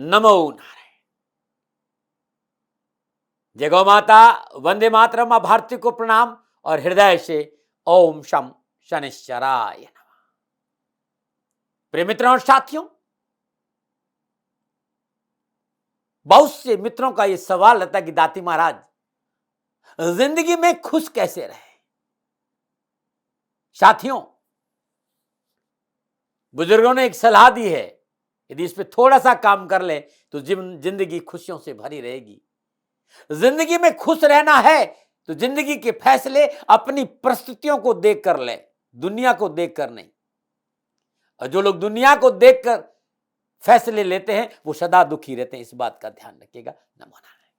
नमो नारायण। जय गौ माता, वंदे मातरम। मां भारती को प्रणाम और हृदय से ओम शम शनिश्चराय नमः। प्रिय मित्रों और साथियों, बहुत से मित्रों का यह सवाल रहता है कि दाती महाराज, जिंदगी में खुश कैसे रहे। साथियों, बुजुर्गों ने एक सलाह दी है, यदि इस पे थोड़ा सा काम कर ले तो जिंदगी खुशियों से भरी रहेगी। जिंदगी में खुश रहना है तो जिंदगी के फैसले अपनी परिस्थितियों को देखकर ले, दुनिया को देखकर नहीं। और जो लोग दुनिया को देखकर फैसले लेते हैं वो सदा दुखी रहते हैं, इस बात का ध्यान रखिएगा। नमो नारायण।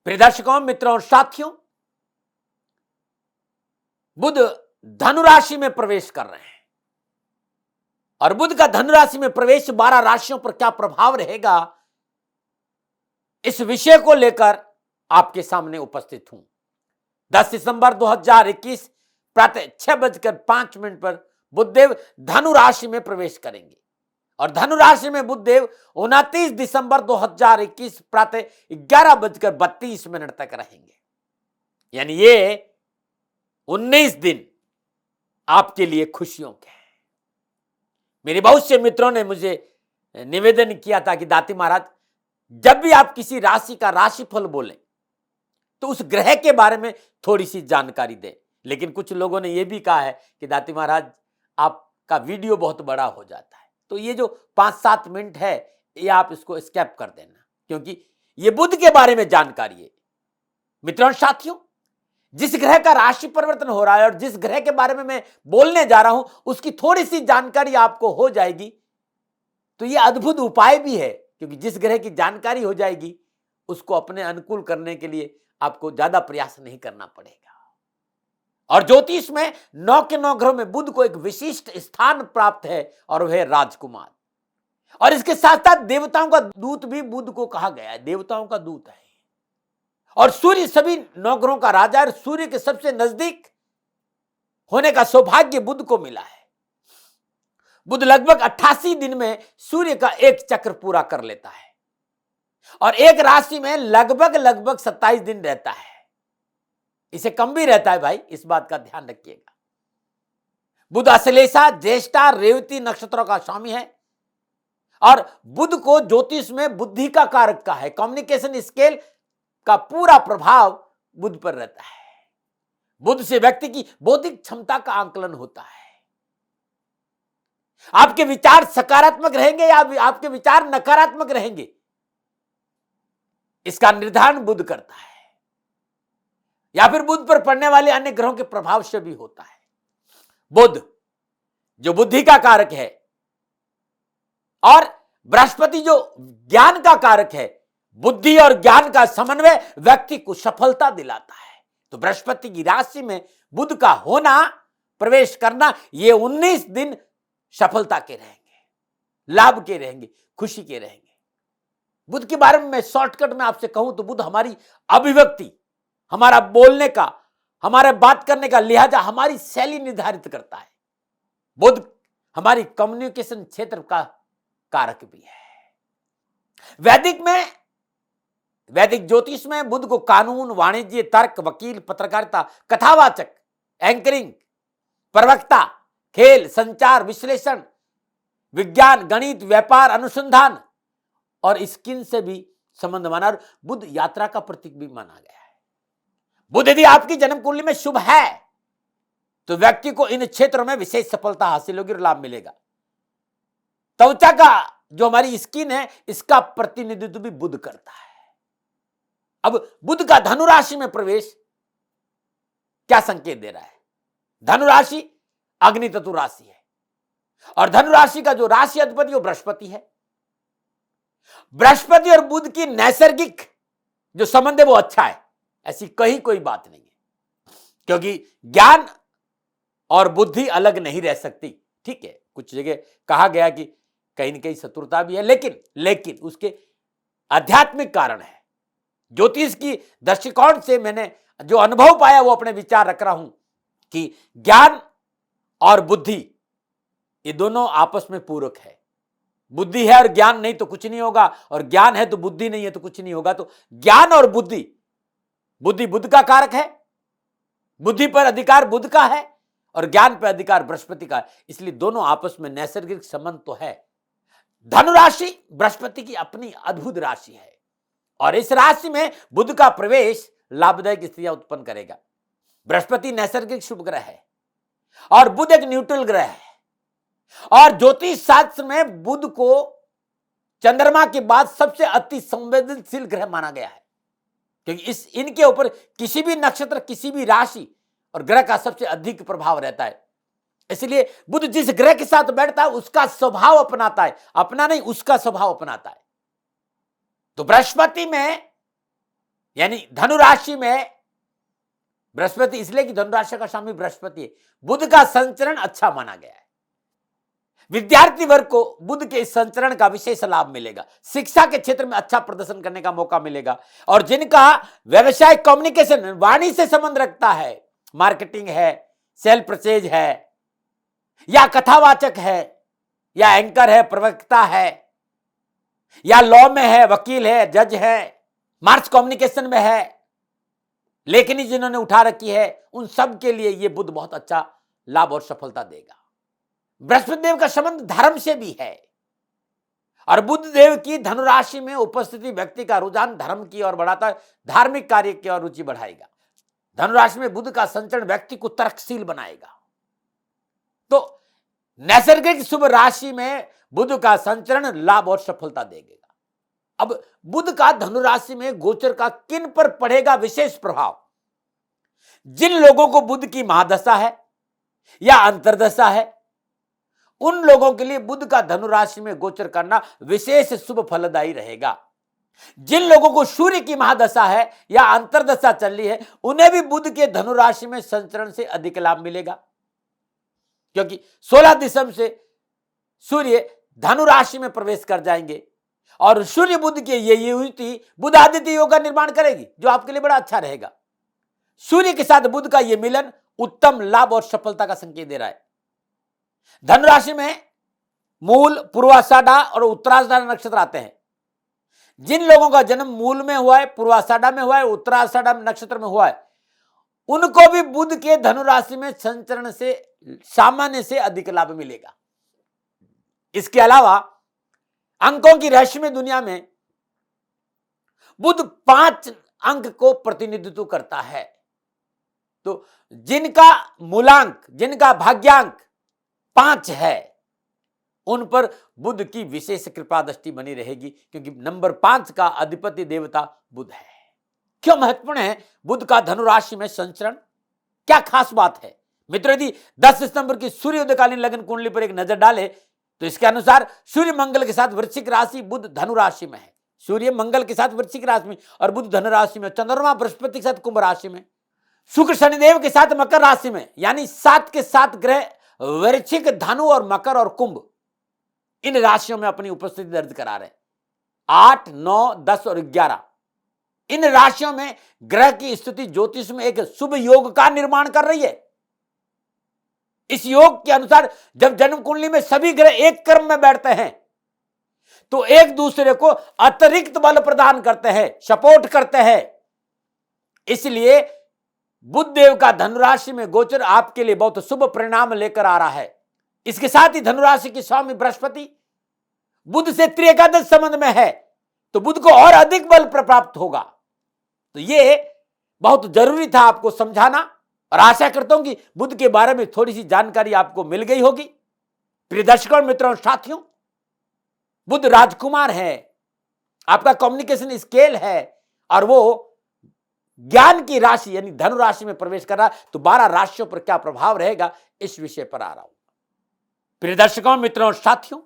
प्रिय दर्शकों, मित्रों और साथियों, बुध धनु राशि में प्रवेश कर रहे हैं और बुध का धनु राशि में प्रवेश 12 राशियों पर क्या प्रभाव रहेगा, इस विषय को लेकर आपके सामने उपस्थित हूं। 10 दिसंबर 2021 प्रातः 6:05 पर बुधदेव धनु राशि में प्रवेश करेंगे और धनु राशि में बुधदेव 29 दिसंबर 2021 प्रातः 11:32 तक रहेंगे। यानी ये 19 दिन आपके लिए खुशियों के हैं। मेरे बहुत से मित्रों ने मुझे निवेदन किया था कि दाती महाराज, जब भी आप किसी राशि का राशिफल बोलें तो उस ग्रह के बारे में थोड़ी सी जानकारी दें। लेकिन कुछ लोगों ने यह भी कहा है कि दाती महाराज, आपका वीडियो बहुत बड़ा हो जाता है, तो ये जो 5-7 मिनट है ये आप इसको स्किप कर देना, क्योंकि ये बुध के बारे में जानकारी है। मित्रों और साथियों, जिस ग्रह का राशि परिवर्तन हो रहा है और जिस ग्रह के बारे में मैं बोलने जा रहा हूं उसकी थोड़ी सी जानकारी आपको हो जाएगी तो ये अद्भुत उपाय भी है, क्योंकि जिस ग्रह की जानकारी हो जाएगी उसको अपने अनुकूल करने के लिए आपको ज्यादा प्रयास नहीं करना पड़ेगा। और ज्योतिष में 9 के 9 ग्रहों में बुध को एक विशिष्ट स्थान प्राप्त है और वह है राजकुमार। और इसके साथ साथ देवताओं का दूत भी बुध को कहा गया है, देवताओं का दूत है। और सूर्य सभी 9 ग्रहों का राजा है। सूर्य के सबसे नजदीक होने का सौभाग्य बुध को मिला है। बुध लगभग 88 दिन में सूर्य का एक चक्र पूरा कर लेता है और एक राशि में लगभग 27 दिन रहता है। इसे कम भी रहता है भाई, इस बात का ध्यान रखिएगा। बुध अश्लेषा, ज्येष्ठा, रेवती नक्षत्रों का स्वामी है और बुध को ज्योतिष में बुद्धि का कारक का है। कम्युनिकेशन स्किल का पूरा प्रभाव बुध पर रहता है। बुध से व्यक्ति की बौद्धिक क्षमता का आंकलन होता है। आपके विचार सकारात्मक रहेंगे या आपके विचार नकारात्मक रहेंगे, इसका निर्धारण बुध करता है, या फिर बुध पर पड़ने वाले अन्य ग्रहों के प्रभाव से भी होता है। बुध जो बुद्धि का कारक है और बृहस्पति जो ज्ञान का कारक है, बुद्धि और ज्ञान का समन्वय व्यक्ति को सफलता दिलाता है। तो बृहस्पति की राशि में बुध का होना, प्रवेश करना, ये 19 दिन सफलता के रहेंगे, लाभ के रहेंगे, खुशी के रहेंगे। बुध के बारे में मैं शॉर्टकट में आपसे कहूं तो बुध हमारी अभिव्यक्ति, हमारा बोलने का, हमारे बात करने का लिहाजा, हमारी शैली निर्धारित करता है। बुध हमारी कम्युनिकेशन क्षेत्र का कारक भी है। वैदिक ज्योतिष में बुध को कानून, वाणिज्य, तर्क, वकील, पत्रकारिता, कथावाचक, एंकरिंग, प्रवक्ता, खेल, संचार, विश्लेषण, विज्ञान, गणित, व्यापार, अनुसंधान और स्किन से भी संबंध माना। और बुध यात्रा का प्रतीक भी माना गया है। बुध यदि आपकी जन्म कुंडली में शुभ है तो व्यक्ति को इन क्षेत्रों में विशेष सफलता हासिल होगी और लाभ मिलेगा। त्वचा का जो हमारी स्किन है, इसका प्रतिनिधित्व भी बुध करता है। अब बुध का धनु राशि में प्रवेश क्या संकेत दे रहा है? धनु राशि अग्नि तत्व राशि है और धनु राशि का जो राशि अधिपति वो बृहस्पति है। बृहस्पति और बुध की नैसर्गिक जो संबंध है वो अच्छा है, ऐसी कहीं कोई बात नहीं है, क्योंकि ज्ञान और बुद्धि अलग नहीं रह सकती। ठीक है, कुछ जगह कहा गया कि कहीं न कहीं शत्रुता भी है, लेकिन उसके आध्यात्मिक कारण है। ज्योतिष की दृष्टिकोण से मैंने जो अनुभव पाया वो अपने विचार रख रहा हूं कि ज्ञान और बुद्धि ये दोनों आपस में पूरक है। बुद्धि है और ज्ञान नहीं तो कुछ नहीं होगा, और ज्ञान है तो बुद्धि नहीं है तो कुछ नहीं होगा। तो ज्ञान और बुद्धि, बुद्धि बुद्ध का कारक है, बुद्धि पर अधिकार बुद्ध का है और ज्ञान पर अधिकार बृहस्पति का है। इसलिए दोनों आपस में नैसर्गिक संबंध तो है। धनु राशि बृहस्पति की अपनी अद्भुत राशि है और इस राशि में बुध का प्रवेश लाभदायक स्थितियां उत्पन्न करेगा। बृहस्पति नैसर्गिक शुभ ग्रह है और बुध एक न्यूट्रल ग्रह है, और ज्योतिष शास्त्र में बुध को चंद्रमा के बाद सबसे अति संवेदनशील ग्रह माना गया है, क्योंकि इनके ऊपर किसी भी नक्षत्र, किसी भी राशि और ग्रह का सबसे अधिक प्रभाव रहता है। इसलिए बुध जिस ग्रह के साथ बैठता है उसका स्वभाव अपनाता है, अपना नहीं उसका स्वभाव अपनाता है। तो बृहस्पति में यानी धनु राशि में बृहस्पति, इसलिए कि धनु राशि का स्वामी बृहस्पति है, बुध का संचरण अच्छा माना गया है। विद्यार्थी वर्ग को बुध के इस संचरण का विशेष लाभ मिलेगा, शिक्षा के क्षेत्र में अच्छा प्रदर्शन करने का मौका मिलेगा। और जिनका व्यवसाय कम्युनिकेशन वाणी से संबंध रखता है, मार्केटिंग है, सेल परचेज है, या कथावाचक है, या एंकर है, प्रवक्ता है, या लॉ में है, वकील है, जज है, मास कम्युनिकेशन में है, लेखनी जिन्होंने उठा रखी है, उन सब के लिए यह बुध बहुत अच्छा लाभ और सफलता देगा। बृहस्पति देव का संबंध धर्म से भी है और बुध देव की धनुराशि में उपस्थिति व्यक्ति का रुझान धर्म की ओर बढ़ाता है, धार्मिक कार्य की ओर रुचि बढ़ाएगा। धनुराशि में बुध का संचरण व्यक्ति को तर्कशील बनाएगा। तो नैसर्गिक शुभ राशि में बुध का संचरण लाभ और सफलता देगा। अब बुध का धनुराशि में गोचर का किन पर पड़ेगा विशेष प्रभाव? जिन लोगों को बुध की महादशा है या अंतर्दशा है, उन लोगों के लिए बुध का धनुराशि में गोचर करना विशेष शुभ फलदायी रहेगा। जिन लोगों को सूर्य की महादशा है या अंतर्दशा चल रही है, उन्हें भी बुध के धनुराशि में संचरण से अधिक लाभ मिलेगा, क्योंकि 16 दिसंबर से सूर्य धनुराशि में प्रवेश कर जाएंगे और सूर्य बुध की ये युति बुध आदित्य योग का निर्माण करेगी, जो आपके लिए बड़ा अच्छा रहेगा। सूर्य के साथ बुध का यह मिलन उत्तम लाभ और सफलता का संकेत दे रहा है। धनुराशि में मूल, पूर्वाषाढ़ा और उत्तराषाढ़ा नक्षत्र आते हैं। जिन लोगों का जन्म मूल में हुआ है, पूर्वाषाढ़ा में हुआ है, उत्तराषाढ़ा नक्षत्र में हुआ है, उनको भी बुध के धनुराशि में संचरण से सामान्य से अधिक लाभ मिलेगा। इसके अलावा अंकों की रहस्यमय दुनिया में बुध 5 अंक को प्रतिनिधित्व करता है। तो जिनका मूलांक, जिनका भाग्यांक 5 है, उन पर बुध की विशेष कृपा दृष्टि बनी रहेगी, क्योंकि नंबर 5 का अधिपति देवता बुध है। क्यों महत्वपूर्ण है बुध का धनुराशि में संचरण? क्या खास बात है मित्रों? यदि 10 सितंबर की सूर्योदयकालीन लग्न कुंडली पर एक नजर डाले तो इसके अनुसार सूर्य मंगल के साथ वृश्चिक राशि, बुध धनुराशि में है। सूर्य मंगल के साथ वृश्चिक राशि में और बुध धनुराशि में, चंद्रमा बृहस्पति के साथ कुंभ राशि में, शुक्र शनिदेव के साथ मकर राशि में, यानी 7 के 7 ग्रह वृश्चिक, धनु और मकर और कुंभ इन राशियों में अपनी उपस्थिति दर्ज करा रहे हैं। 8, 9, 10 और 11 इन राशियों में ग्रह की स्थिति ज्योतिष में एक शुभ योग का निर्माण कर रही है। इस योग के अनुसार जब जन्म कुंडली में सभी ग्रह एक क्रम में बैठते हैं तो एक दूसरे को अतिरिक्त बल प्रदान करते हैं, सपोर्ट करते हैं। इसलिए बुध देव का धनुराशि में गोचर आपके लिए बहुत शुभ परिणाम लेकर आ रहा है। इसके साथ ही धनुराशि के स्वामी बृहस्पति बुध से त्रिएकादश संबंध में है, तो बुध को और अधिक बल प्राप्त होगा। तो यह बहुत जरूरी था आपको समझाना, और आशा करता हूं कि बुध के बारे में थोड़ी सी जानकारी आपको मिल गई होगी। प्रिय दर्शकों, मित्रों, साथियों, बुध राजकुमार है, आपका कम्युनिकेशन स्केल है, और वो ज्ञान की राशि यानी धनु राशि में प्रवेश कर रहा है। तो 12 राशियों पर क्या प्रभाव रहेगा, इस विषय पर आ रहा हूं। प्रिय दर्शकों, मित्रों, साथियों,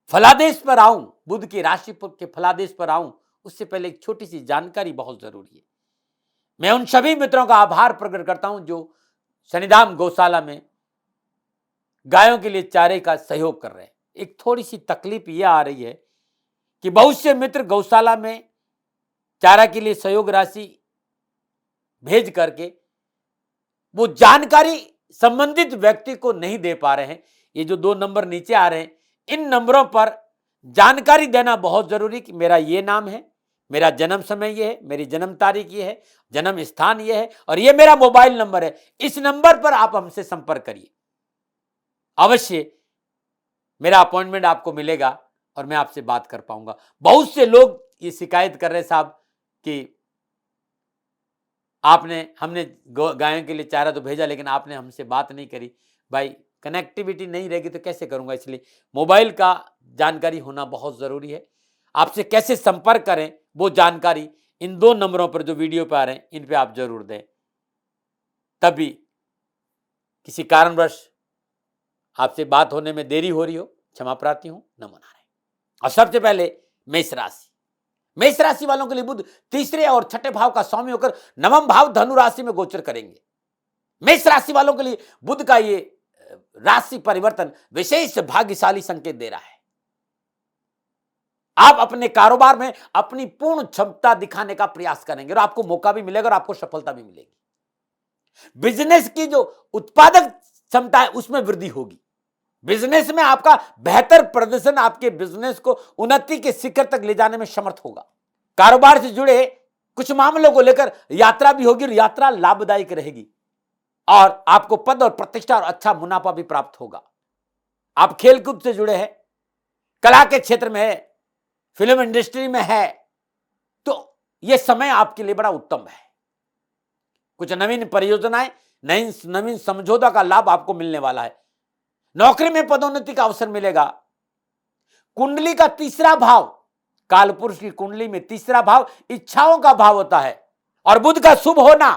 फलादेश पर आऊं, बुध की राशि के फलादेश पर आऊं, उससे पहले एक छोटी सी जानकारी बहुत जरूरी है। मैं उन सभी मित्रों का आभार प्रकट करता हूं जो शनिधाम गौशाला में गायों के लिए चारे का सहयोग कर रहे हैं। एक थोड़ी सी तकलीफ यह आ रही है कि बहुत से मित्र गौशाला में चारा के लिए सहयोग राशि भेज करके वो जानकारी संबंधित व्यक्ति को नहीं दे पा रहे हैं, ये जो 2 नंबर नीचे आ रहे हैं, इन नंबरों पर जानकारी देना बहुत जरूरी कि मेरा ये नाम है, मेरा जन्म समय ये है, मेरी जन्म तारीख ये है, जन्म स्थान ये है और ये मेरा मोबाइल नंबर है। इस नंबर पर आप हमसे संपर्क करिए। अवश्य मेरा अपॉइंटमेंट आपको मिलेगा और मैं आपसे बात कर पाऊंगा। बहुत से लोग ये शिकायत कर रहे साहब कि हमने गायों के लिए चारा तो भेजा लेकिन आपने हमसे बात नहीं करी। भाई कनेक्टिविटी नहीं रहेगी तो कैसे करूंगा, इसलिए मोबाइल का जानकारी होना बहुत जरूरी है। आपसे कैसे संपर्क करें वो जानकारी इन 2 नंबरों पर जो वीडियो पे आ रहे हैं इन पे आप जरूर दें। तभी किसी कारणवश आपसे बात होने में देरी हो रही हो, क्षमा प्रार्थी हूं, नमन आ रहे। और सबसे पहले मेष राशि वालों के लिए बुध तीसरे और छठे भाव का स्वामी होकर नवम भाव धनु राशि में गोचर करेंगे। मेष राशि वालों के लिए बुध का ये राशि परिवर्तन विशेष भाग्यशाली संकेत दे रहा है। आप अपने कारोबार में अपनी पूर्ण क्षमता दिखाने का प्रयास करेंगे और आपको मौका भी मिलेगा और आपको सफलता भी मिलेगी। बिजनेस की जो उत्पादक क्षमता है उसमें वृद्धि होगी। बिजनेस में आपका बेहतर प्रदर्शन आपके बिजनेस को उन्नति के शिखर तक ले जाने में समर्थ होगा। कारोबार से जुड़े कुछ मामलों को लेकर यात्रा भी होगी और यात्रा लाभदायक रहेगी और आपको पद और प्रतिष्ठा और अच्छा मुनाफा भी प्राप्त होगा। आप खेलकूद से जुड़े हैं, कला के क्षेत्र में है, फिल्म इंडस्ट्री में है, तो यह समय आपके लिए बड़ा उत्तम है। कुछ नवीन परियोजनाएं, नवीन समझौता का लाभ आपको मिलने वाला है। नौकरी में पदोन्नति का अवसर मिलेगा। कुंडली का तीसरा भाव, कालपुरुष की कुंडली में तीसरा भाव इच्छाओं का भाव होता है और बुध का शुभ होना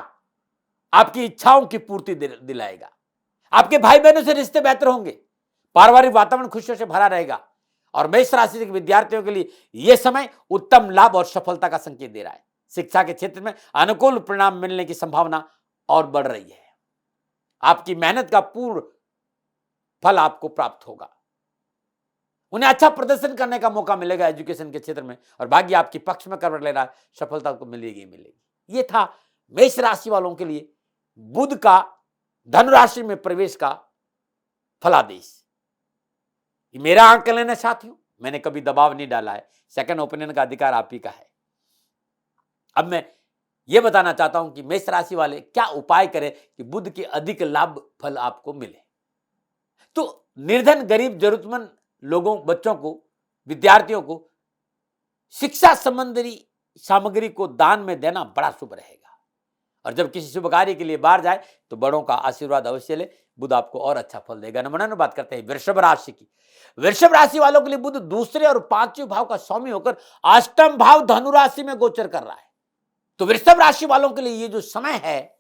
आपकी इच्छाओं की पूर्ति दिलाएगा। आपके भाई बहनों से रिश्ते बेहतर होंगे, पारिवारिक वातावरण खुशियों से भरा रहेगा और मेष राशि के विद्यार्थियों के लिए यह समय उत्तम लाभ और सफलता का संकेत दे रहा है। शिक्षा के क्षेत्र में अनुकूल परिणाम मिलने की संभावना और बढ़ रही है। आपकी मेहनत का पूर्ण फल आपको प्राप्त होगा। उन्हें अच्छा प्रदर्शन करने का मौका मिलेगा एजुकेशन के क्षेत्र में और भाग्य आपके पक्ष में करवट ले रहा है, सफलता को मिलेगी। यह था मेष राशि वालों के लिए बुध का धनु राशि में प्रवेश का फलादेश। मेरा आंकलन है साथियों, मैंने कभी दबाव नहीं डाला है। सेकंड ओपिनियन का अधिकार आप ही का है। अब मैं यह बताना चाहता हूं कि मेष राशि वाले क्या उपाय करें कि बुध के अधिक लाभ फल आपको मिले। तो निर्धन, गरीब, जरूरतमंद लोगों, बच्चों को, विद्यार्थियों को शिक्षा संबंधी सामग्री को दान में देना बड़ा शुभ रहेगा। और जब किसी शुभ कार्य के लिए बाहर जाए तो बड़ों का आशीर्वाद अवश्य ले, बुध आपको और अच्छा फल देगा। नंबर बात करते हैं वृषभ राशि की। वृषभ राशि वालों के लिए बुध दूसरे और पांचवें भाव का स्वामी होकर अष्टम भाव धनु राशि में गोचर कर रहा है। तो वृषभ राशि वालों के लिए ये जो समय है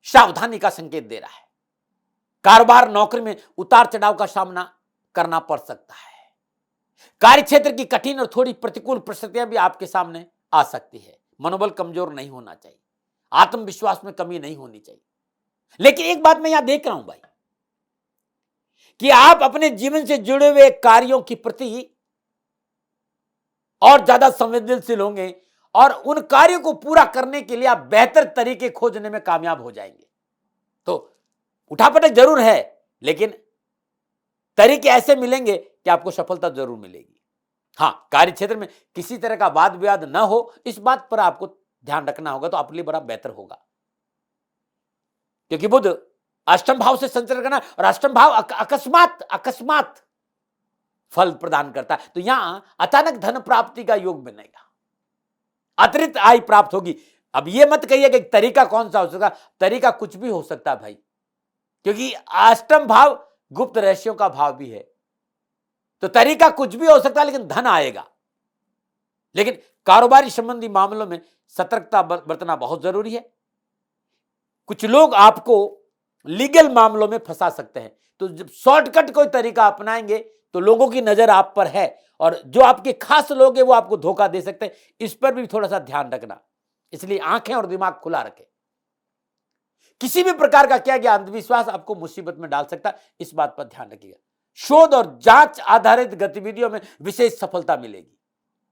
सावधानी का संकेत दे रहा है। कारोबार, नौकरी में उतार चढ़ाव का सामना करना पड़ सकता है। कार्य क्षेत्र की कठिन और थोड़ी प्रतिकूल परिस्थितियां भी आपके सामने आ सकती है। मनोबल कमजोर नहीं होना चाहिए, आत्मविश्वास में कमी नहीं होनी चाहिए। लेकिन एक बात मैं यहां देख रहा हूं भाई कि आप अपने जीवन से जुड़े हुए कार्यों के प्रति और ज्यादा संवेदनशील होंगे और उन कार्यों को पूरा करने के लिए आप बेहतर तरीके खोजने में कामयाब हो जाएंगे। तो उठापटक जरूर है लेकिन तरीके ऐसे मिलेंगे कि आपको सफलता जरूर मिलेगी। हां, कार्य क्षेत्र में किसी तरह का वाद विवाद ना हो, इस बात पर आपको ध्यान रखना होगा, तो आपके लिए बड़ा बेहतर होगा। क्योंकि बुध अष्टम भाव से संचरण करना और अष्टम भाव अकस्मात फल प्रदान करता है। तो यहां अचानक धन प्राप्ति का योग बनेगा, अतिरिक्त आय प्राप्त होगी। अब यह मत कहिए कि तरीका कौन सा हो सकता, तरीका कुछ भी हो सकता है भाई, क्योंकि अष्टम भाव गुप्त रहस्यों का भाव भी है। तो तरीका कुछ भी हो सकता है लेकिन धन आएगा। लेकिन कारोबारी संबंधी मामलों में सतर्कता बरतना बहुत जरूरी है। कुछ लोग आपको लीगल मामलों में फंसा सकते हैं, तो जब शॉर्टकट कोई तरीका अपनाएंगे तो लोगों की नजर आप पर है और जो आपके खास लोग हैं वो आपको धोखा दे सकते हैं। इस पर भी थोड़ा सा ध्यान रखना, इसलिए आंखें और दिमाग खुला रखें। किसी भी प्रकार का किया गया अंधविश्वास आपको मुसीबत में डाल सकता है, इस बात पर ध्यान रखिएगा। शोध और जांच आधारित गतिविधियों में विशेष सफलता मिलेगी।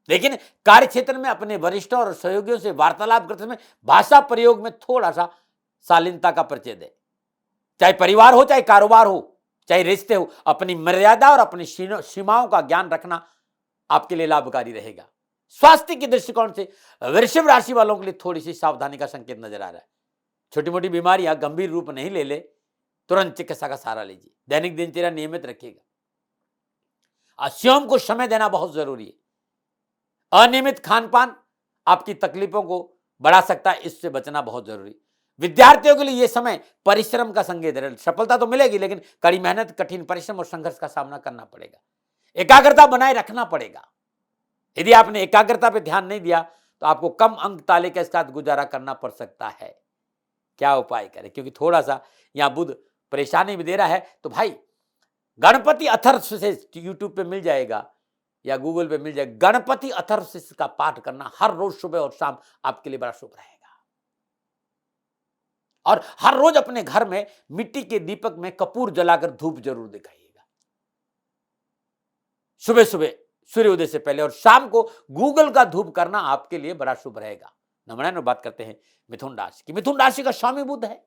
लेकिन कार्य क्षेत्र में अपने वरिष्ठों और सहयोगियों से वार्तालाप करते समय भाषा प्रयोग में थोड़ा सा शालीनता का परिचय दें। चाहे परिवार हो, चाहे कारोबार हो, चाहे रिश्ते हो, अपनी मर्यादा और अपनी सीमाओं का ज्ञान रखना आपके लिए लाभकारी रहेगा। स्वास्थ्य के दृष्टिकोण से वृषभ राशि वालों के लिए थोड़ी सी सावधानी का संकेत नजर आ रहा है। छोटी मोटी बीमारियां गंभीर रूप नहीं ले ले, तुरंत चिकित्सा का सहारा लीजिए। दैनिक दिनचर्या नियमित रखिएगा। स्वयं को समय देना बहुत जरूरी है। अनियमित खान पान आपकी तकलीफों को बढ़ा सकता है, इससे बचना बहुत जरूरी। विद्यार्थियों के लिए यह समय परिश्रम का संकेत है। सफलता तो मिलेगी, लेकिन कड़ी मेहनत, कठिन परिश्रम और संघर्ष का सामना करना पड़ेगा। एकाग्रता बनाए रखना पड़ेगा। यदि आपने एकाग्रता पर ध्यान नहीं दिया तो आपको कम अंक ताले के साथ गुजारा करना पड़ सकता है। क्या उपाय करें? क्योंकि थोड़ा सा यहां बुध परेशानी भी दे रहा है, तो भाई गणपति अथर्व से यूट्यूब पे मिल जाएगा या गूगल पे मिल जाएगा। गणपति अथर्व का पाठ करना हर रोज सुबह और शाम आपके लिए बड़ा शुभ रहेगा। और हर रोज अपने घर में मिट्टी के दीपक में कपूर जलाकर धूप जरूर दिखाइएगा, सुबह सुबह सूर्योदय से पहले, और शाम को गूगल का धूप करना आपके लिए बड़ा शुभ रहेगा। नमस्कार, बात करते हैं मिथुन राशि की। मिथुन राशि का स्वामी बुध है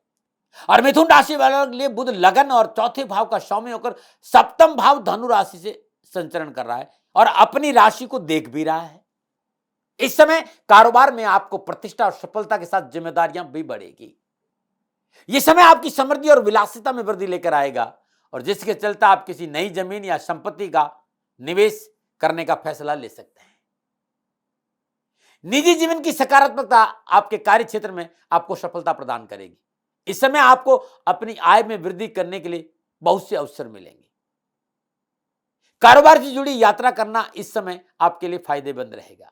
और मिथुन राशि वालों के लिए बुध लगन और चौथे भाव का स्वामी होकर सप्तम भाव धनु राशि से संचरण कर रहा है और अपनी राशि को देख भी रहा है। इस समय कारोबार में आपको प्रतिष्ठा और सफलता के साथ जिम्मेदारियां भी बढ़ेगी। यह समय आपकी समृद्धि और विलासिता में वृद्धि लेकर आएगा, और जिसके चलते आप किसी नई जमीन या संपत्ति का निवेश करने का फैसला ले सकते हैं। निजी जीवन की सकारात्मकता आपके कार्य क्षेत्र में आपको सफलता प्रदान करेगी। इस समय आपको अपनी आय में वृद्धि करने के लिए बहुत से अवसर मिलेंगे। कारोबार से जुड़ी यात्रा करना इस समय आपके लिए फायदेमंद रहेगा,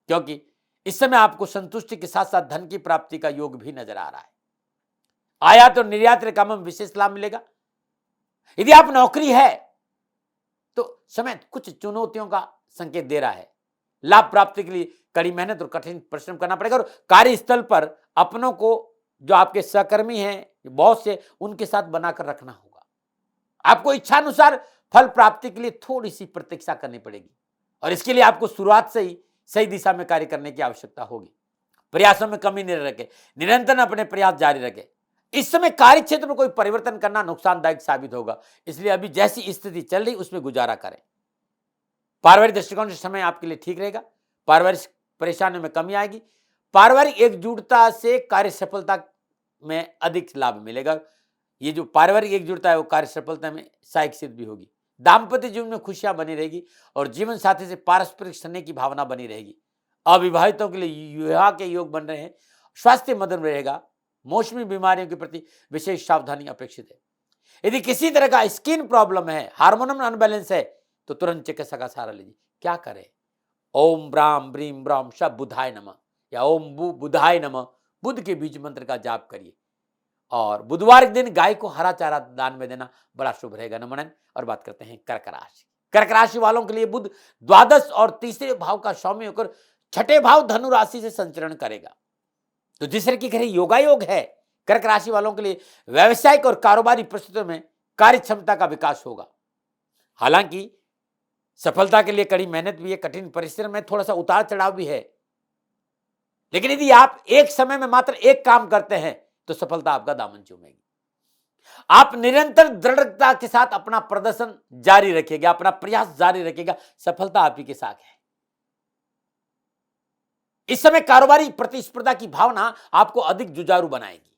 क्योंकि इस समय आपको संतुष्टि के साथ साथ धन की प्राप्ति का योग भी नजर आ रहा है। आयात और निर्यात के कामों में विशेष लाभ मिलेगा। यदि आप नौकरी है तो समय कुछ चुनौतियों का संकेत दे रहा है। लाभ प्राप्ति के लिए कड़ी मेहनत और कठिन परिश्रम करना पड़ेगा, और कार्यस्थल पर अपनों को, जो आपके सहकर्मी हैं, बॉस है, उनके साथ बनाकर रखना होगा। आपको इच्छानुसार फल प्राप्ति के लिए थोड़ी सी प्रतीक्षा करनी पड़ेगी, और इसके लिए आपको शुरुआत से ही सही दिशा में कार्य करने की आवश्यकता होगी। प्रयासों में कमी नहीं रखें, निरंतर अपने प्रयास जारी रखें। इस समय कार्य क्षेत्र में कोई परिवर्तन करना नुकसानदायक साबित होगा, इसलिए अभी जैसी स्थिति चल रही उसमें गुजारा करें। पारिवारिक दृष्टिकोण से समय आपके लिए ठीक रहेगा। पारिवारिक परेशानियों में कमी आएगी। पारिवारिक एकजुटता से कार्य सफलता में अधिक लाभ मिलेगा। ये जो पारिवारिक एकजुटता है वो कार्य सफलता में सहायक सिद्ध भी होगी। दाम्पत्य जीवन में खुशियां बनी रहेगी और जीवन साथी से पारस्परिक स्नेह की भावना बनी रहेगी। अविवाहितों के लिए विवाह के योग बन रहे हैं। स्वास्थ्य मध्यम रहेगा। मौसमी बीमारियों के प्रति विशेष सावधानी अपेक्षित है। यदि किसी तरह का स्किन प्रॉब्लम है, हार्मोनल अनबैलेंस है, तो तुरंत चिकित्सा का सहारा लीजिए। क्या करें? ओम ब्राम ब्रीम ब्राम सब बुधाय नमः या ओम बुधाय नमः, बुध के बीज मंत्र का जाप करिए। और बुधवार के दिन गाय को हरा चारा दान में देना बड़ा शुभ रहेगा। नमन। और बात करते हैं कर्क राशि। कर्क राशि वालों के लिए बुध द्वादश और तीसरे भाव का स्वामी होकर छठे भाव धनु राशि से संचरण करेगा, तो जिस तरह की घरे योगायोग है, कर्क राशि वालों के लिए व्यवसायिक और कारोबारी परिस्थितियों में कार्य क्षमता का विकास होगा। हालांकि सफलता के लिए कड़ी मेहनत भी है, कठिन परिश्रम में थोड़ा सा उतार चढ़ाव भी है, लेकिन यदि आप एक समय में मात्र एक काम करते हैं तो सफलता आपका दामन चूमेगी। आप निरंतर दृढ़ता के साथ अपना प्रदर्शन जारी रखिएगा, अपना प्रयास जारी रखिएगा, सफलता आप ही के साथ है। इस समय कारोबारी प्रतिस्पर्धा की भावना आपको अधिक जुझारू बनाएगी।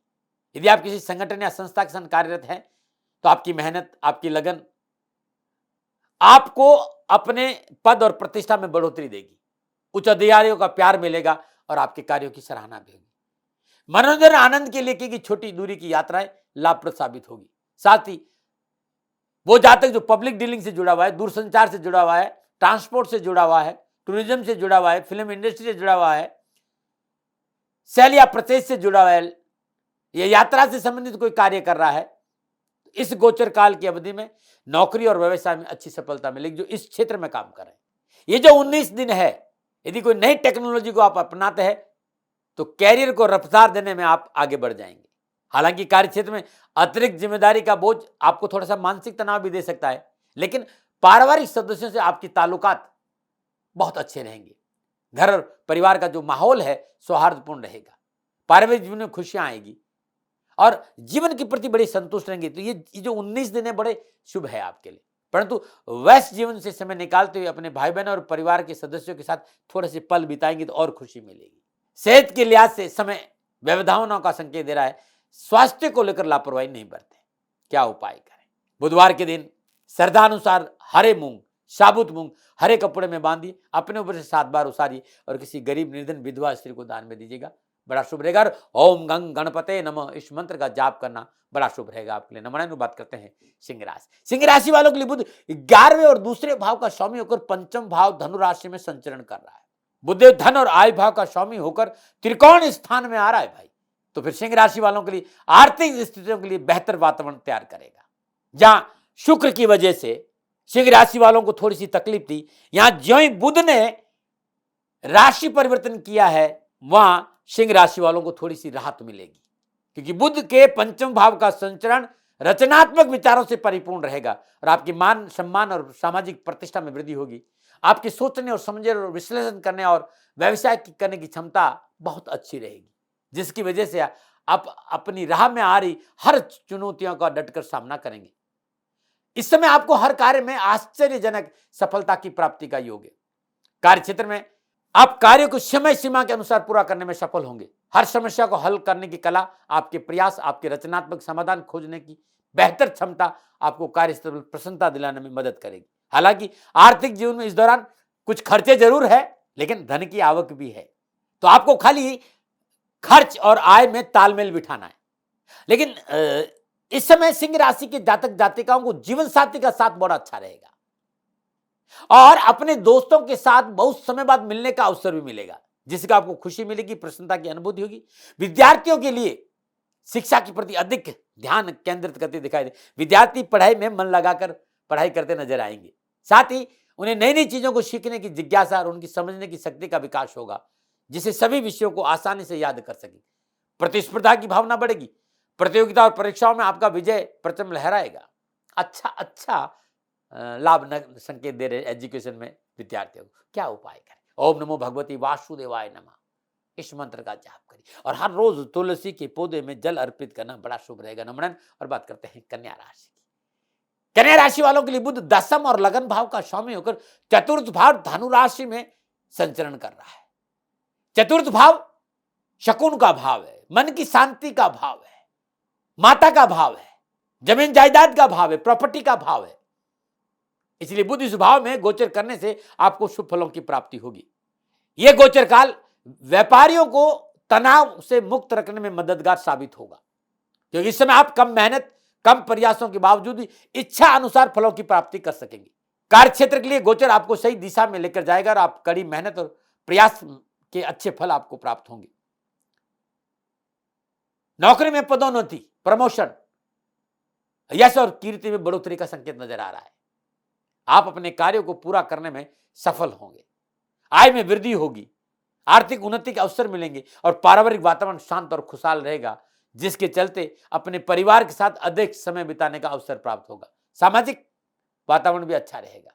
यदि आप किसी संगठन या संस्था के साथ कार्यरत हैं तो आपकी मेहनत, आपकी लगन आपको अपने पद और प्रतिष्ठा में बढ़ोतरी देगी। उच्च अधिकारियों का प्यार मिलेगा और आपके कार्यों की सराहना भी होगी। मनोरंजन आनंद के लिए की छोटी दूरी की यात्राएं लाभप्रद साबित होगी। साथ ही वो जातक जो पब्लिक डीलिंग से जुड़ा हुआ है, दूरसंचार से जुड़ा हुआ है, ट्रांसपोर्ट से जुड़ा हुआ है, टूरिज्म से जुड़ा हुआ है, फिल्म इंडस्ट्री से जुड़ा हुआ है, सेल या प्रदेश से जुड़ा हुआ है, या यात्रा से संबंधित कोई कार्य कर रहा है, इस गोचर काल की अवधि में नौकरी और व्यवसाय में अच्छी सफलता मिलेगी। जो इस क्षेत्र में काम कर रहे हैं, ये जो 19 दिन है, यदि कोई नई टेक्नोलॉजी को आप अपनाते हैं तो कैरियर को रफ्तार देने में आप आगे बढ़ जाएंगे। हालांकि कार्य क्षेत्र में अतिरिक्त जिम्मेदारी का बोझ आपको थोड़ा सा मानसिक तनाव भी दे सकता है, लेकिन पारिवारिक सदस्यों से आपकी ताल्लुकात बहुत अच्छे रहेंगे। घर और परिवार का जो माहौल है सौहार्दपूर्ण रहेगा। पारिवारिक जीवन में खुशियां आएगी और जीवन के प्रति बड़े संतुष्ट रहेंगे। तो ये जो 19 दिन है बड़े शुभ है आपके लिए। परंतु व्यस्त जीवन से समय निकालते हुए अपने भाई बहन और परिवार के सदस्यों के साथ थोड़े से पल बिताएंगे तो और खुशी मिलेगी। सेहत के लिहाज से समय व्यवधानों का संकेत दे रहा है। स्वास्थ्य को लेकर लापरवाही नहीं बरतें। क्या उपाय करें? बुधवार के दिन श्रद्धानुसार हरे मूंग, साबुत मूंग हरे कपड़े में बांधिए, अपने ऊपर से 7 बार उसारिए और किसी गरीब निर्धन विधवा स्त्री को दान में दीजिएगा, बड़ा शुभ रहेगा। ओम गंग गणपते नमः इस मंत्र का जाप करना बड़ा शुभ रहेगा आपके लिए। नमस्कार, बात करते हैं सिंह राशि। सिंह राशि वालों के लिए बुध 11वें और दूसरे भाव का स्वामी होकर पंचम भाव धनु राशि में संचरण कर रहा है। बुधदेव धन और आय भाव का स्वामी होकर त्रिकोण स्थान में आ रहा है भाई। तो फिर सिंह राशि वालों के लिए आर्थिक स्थितियों के लिए बेहतर वातावरण तैयार करेगा। जहां शुक्र की वजह से सिंह राशि वालों को थोड़ी सी तकलीफ थी, यहां ज्यों ही बुध ने राशि परिवर्तन किया है वहां सिंह राशि वालों को थोड़ी सी राहत मिलेगी, क्योंकि बुध के पंचम भाव का संचरण रचनात्मक विचारों से परिपूर्ण रहेगा और आपकी मान सम्मान और सामाजिक प्रतिष्ठा में वृद्धि होगी। आपके सोचने और समझने और विश्लेषण करने और व्यवसाय करने की क्षमता बहुत अच्छी रहेगी, जिसकी वजह से आप अपनी राह में आ रही हर चुनौतियों का डटकर सामना करेंगे। इस समय आपको हर कार्य में आश्चर्यजनक सफलता की प्राप्ति का योग है। कार्य क्षेत्र में आप कार्य को समय सीमा के अनुसार पूरा करने में सफल होंगे। हर समस्या को हल करने की कला, आपके प्रयास, आपके रचनात्मक समाधान खोजने की बेहतर क्षमता आपको कार्यस्थल पर प्रसन्नता दिलाने में मदद करेगी। हालांकि आर्थिक जीवन में इस दौरान कुछ खर्चे जरूर है, लेकिन धन की आवक भी है, तो आपको खाली खर्च और आय में तालमेल बिठाना है। लेकिन इस समय सिंह राशि के जातक जातिकाओं को जीवन साथी का साथ बड़ा अच्छा रहेगा और अपने दोस्तों के साथ बहुत समय बाद मिलने का अवसर भी मिलेगा, जिसका आपको खुशी मिलेगी, प्रसन्नता की अनुभूति होगी। विद्यार्थियों के लिए शिक्षा के प्रति अधिक ध्यान केंद्रित करते दिखाई दे। विद्यार्थी पढ़ाई में मन लगाकर पढ़ाई करते नजर आएंगे। साथ ही उन्हें नई नई चीजों को सीखने की जिज्ञासा और उनकी समझने की शक्ति का विकास होगा, जिससे सभी विषयों को आसानी से याद कर सके। प्रतिस्पर्धा की भावना बढ़ेगी। प्रतियोगिता और परीक्षाओं में आपका विजय परचम लहराएगा। अच्छा लाभ संकेत दे रहे एजुकेशन में विद्यार्थियों को। क्या उपाय करें? ओम नमो भगवती वासुदेवाय नमः इस मंत्र का जाप करिए और हर रोज तुलसी के पौधे में जल अर्पित करना बड़ा शुभ रहेगा। नमन। और बात करते हैं कन्या राशि की। कन्या राशि वालों के लिए बुध दशम और लगन भाव का स्वामी होकर चतुर्थ भाव धनु राशि में संचरण कर रहा है। चतुर्थ भाव शकुन का भाव है, मन की शांति का भाव है, माता का भाव है, जमीन जायदाद का भाव है, प्रॉपर्टी का भाव है। इसलिए बुध इस भाव में गोचर करने से आपको शुभ फलों की प्राप्ति होगी। यह गोचर काल व्यापारियों को तनाव से मुक्त रखने में मददगार साबित होगा, क्योंकि इस समय आप कम मेहनत, कम प्रयासों के बावजूद भी इच्छा अनुसार फलों की प्राप्ति कर सकेंगे। कार्य क्षेत्र के लिए गोचर आपको सही दिशा में लेकर जाएगा और आप कड़ी मेहनत और प्रयास के अच्छे फल आपको प्राप्त होंगे। नौकरी में पदोन्नति, प्रमोशन, यश और कीर्ति में बढ़ोतरी का संकेत नजर आ रहा है। आप अपने कार्यों को पूरा करने में सफल होंगे। आय में वृद्धि होगी, आर्थिक उन्नति के अवसर मिलेंगे और पारिवारिक वातावरण शांत और खुशहाल रहेगा, जिसके चलते अपने परिवार के साथ अधिक समय बिताने का अवसर प्राप्त होगा। सामाजिक वातावरण भी अच्छा रहेगा।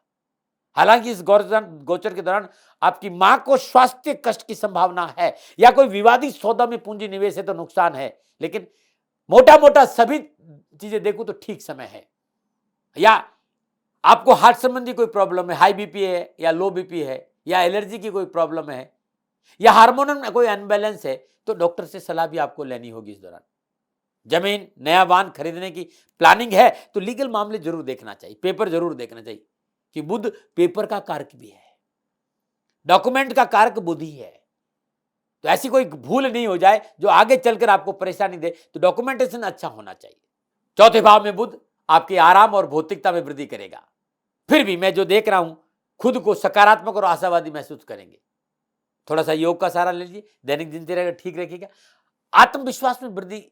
हालांकि इस गोचर के दौरान आपकी मां को स्वास्थ्य कष्ट की संभावना है या कोई विवादित सौदा में पूंजी निवेश है तो नुकसान है, लेकिन मोटा मोटा सभी चीजें देखो तो ठीक समय है। या आपको हार्ट संबंधी कोई प्रॉब्लम है, हाई बीपी है या लो बीपी है, या एलर्जी की कोई प्रॉब्लम है, या हार्मोन में कोई अनबैलेंस है, तो डॉक्टर से सलाह भी आपको लेनी होगी इस दौरान। जमीन, नया वाहन खरीदने की प्लानिंग है तो लीगल मामले जरूर देखना चाहिए, पेपर जरूर देखना चाहिए, कि बुध पेपर का कारक भी है, डॉक्यूमेंट का कारक बुध ही है। तो ऐसी कोई भूल नहीं हो जाए जो आगे चलकर आपको परेशानी दे, तो डॉक्यूमेंटेशन अच्छा होना चाहिए। चौथे भाव में बुध आपके आराम और भौतिकता में वृद्धि करेगा। फिर भी मैं जो देख रहा हूं, खुद को सकारात्मक और आशावादी महसूस करेंगे। थोड़ा सा योग का सहारा लीजिए, दैनिक दिनचर्या ठीक रखिएगा, आत्मविश्वास में वृद्धि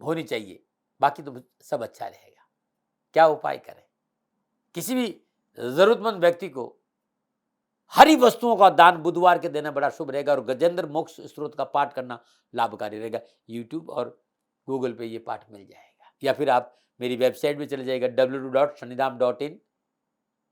होनी चाहिए, बाकी तो सब अच्छा रहेगा। क्या उपाय करें? किसी भी जरूरतमंद व्यक्ति को हरी वस्तुओं का दान बुधवार के देना बड़ा शुभ रहेगा और गजेंद्र मोक्ष स्त्रोत का पाठ करना लाभकारी रहेगा। यूट्यूब और गूगल पे ये पाठ मिल जाएगा, या फिर आप मेरी वेबसाइट में चले जाएगा www.shanidham.in,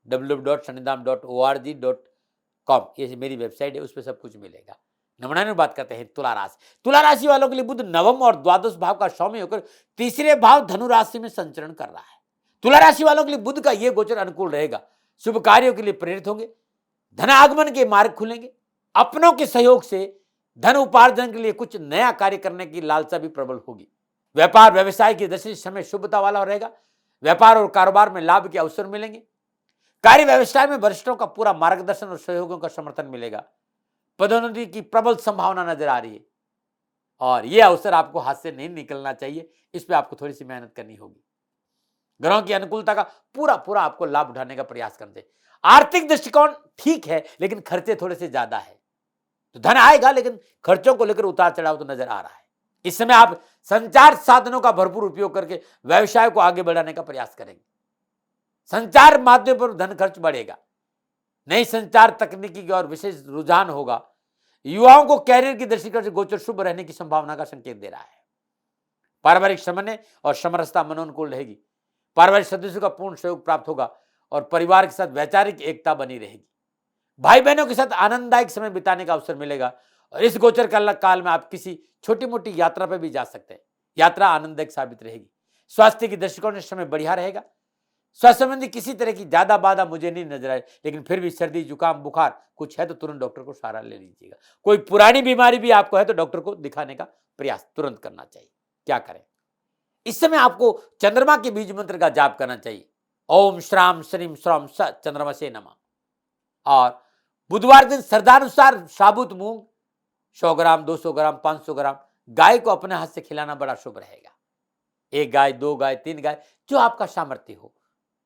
www.shanidham.org.com, ये मेरी वेबसाइट है, उस पर सब कुछ मिलेगा। नंबर 9 बात करते हैं तुला राशि। तुला राशि वालों के लिए बुध नवम और द्वादश भाव का स्वामी होकर तीसरे भाव धनु राशि में संचरण कर रहा है। तुला राशि वालों के लिए बुध का यह गोचर अनुकूल रहेगा। शुभ कार्यों के लिए प्रेरित होंगे, धन आगमन के मार्ग खुलेंगे, अपनों के सहयोग से धन उपार्जन के लिए कुछ नया कार्य करने की लालसा भी प्रबल होगी। व्यापार व्यवसाय की दृष्टि से समय शुभता वाला रहेगा। व्यापार और कारोबार में लाभ के अवसर मिलेंगे। कार्य व्यवसाय में वरिष्ठों का पूरा मार्गदर्शन और सहयोगों का समर्थन मिलेगा। पदोन्नति की प्रबल संभावना नजर आ रही है और यह अवसर आपको हाथ से नहीं निकलना चाहिए। इस पे आपको थोड़ी सी मेहनत करनी होगी। ग्रहों की अनुकूलता का पूरा आपको लाभ उठाने का प्रयास करते हैं। आर्थिक दृष्टिकोण ठीक है, लेकिन खर्चे थोड़े से ज्यादा है। तो धन आएगा, लेकिन खर्चों को लेकर उतार चढ़ाव तो नजर आ रहा है। इस समय आप संचार साधनों का भरपूर उपयोग करके व्यवसाय को आगे बढ़ाने का प्रयास करेंगे। संचार माध्यम पर धन खर्च बढ़ेगा। नई संचार तकनीकी की और विशेष रुझान होगा। युवाओं को कैरियर की दृष्टिकोण से गोचर शुभ रहने की संभावना का संकेत दे रहा है। पारिवारिक समन्वय और समरसता मनोनुकूल रहेगी। पारिवारिक सदस्यों का पूर्ण सहयोग प्राप्त होगा और परिवार के साथ वैचारिक एकता बनी रहेगी। भाई बहनों के साथ आनंददायक समय बिताने का अवसर मिलेगा और इस गोचर काल में आप किसी छोटी मोटी यात्रा पर भी जा सकते हैं। यात्रा आनंददायक साबित रहेगी। स्वास्थ्य की दृष्टिकोण से समय बढ़िया रहेगा। स्वास्थ्य संबंधी किसी तरह की ज्यादा बाधा मुझे नहीं नजर आए, लेकिन फिर भी सर्दी जुकाम बुखार कुछ है तो तुरंत डॉक्टर को सहारा ले लीजिएगा। कोई पुरानी बीमारी भी आपको है तो डॉक्टर को दिखाने का प्रयास तुरंत करना चाहिए। क्या करें? इस समय आपको चंद्रमा के बीज मंत्र का जाप करना चाहिए। ओम श्राम श्रीम श्रम स चंद्रमा से नमः। और बुधवार दिन श्रद्धानुसार साबुत मूंग 100 ग्राम, 200 ग्राम, 500 ग्राम गाय को अपने हाथ से खिलाना बड़ा शुभ रहेगा। 1 गाय, 2 गाय, 3 गाय, जो आपका सामर्थ्य हो।